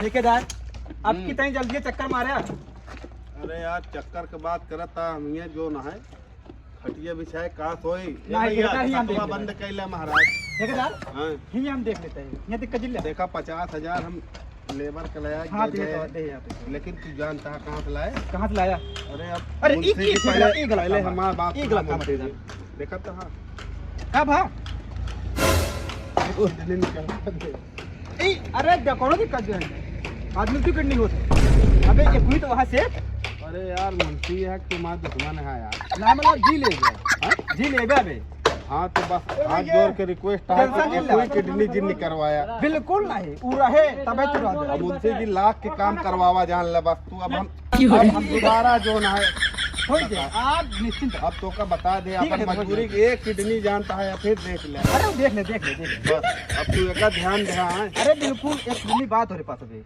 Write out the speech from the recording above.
ठेकेदार अब कितनी जल्दी चक्कर मारे। अरे यार चक्कर के बात करता हम ये जो ना है खटिया बिछाए का सोई बंद कैला महाराज। ठेकेदार हाँ ही हम देख लेते हैं यहाँ दिक्कत जिले देखा 50,000 हम लेबर का लाया। हाँ दे दे दे। यहाँ पे लेकिन तू जानता है कहाँ से लाए। कहाँ से लाया। अरे अब अरे मुझसे एक भी पहले हमारा बाप एक गलत काम दे देखा तो हाँ कब हाँ उस दिन निकल दे। अरे देखो दिक्कत जो है आदमी की किडनी होती। अबे ये हुई तो वहाँ से। अरे यार मुंशी है कि तुम्हारा दुश्मन है यार। ना मतलब जी ले गया जी ले गया अबे। हाँ तो बस हाथ जोड़ के रिक्वेस्ट है कि कोई किडनी जिन करवाया। बिल्कुल नहीं ऊ रहे तबे तू रह अब उनसे भी लाख के काम करवावा जान ले बस तू। अब हम दोबारा जो ना है हो गया आप निश्चिंत। अब तो का बता दे अपन मजबूरी एक किडनी जानता है फिर देख ले। अरे देख ले बस अब तू एक ध्यान दे। अरे बिल्कुल एक बात हो रही पास अभी।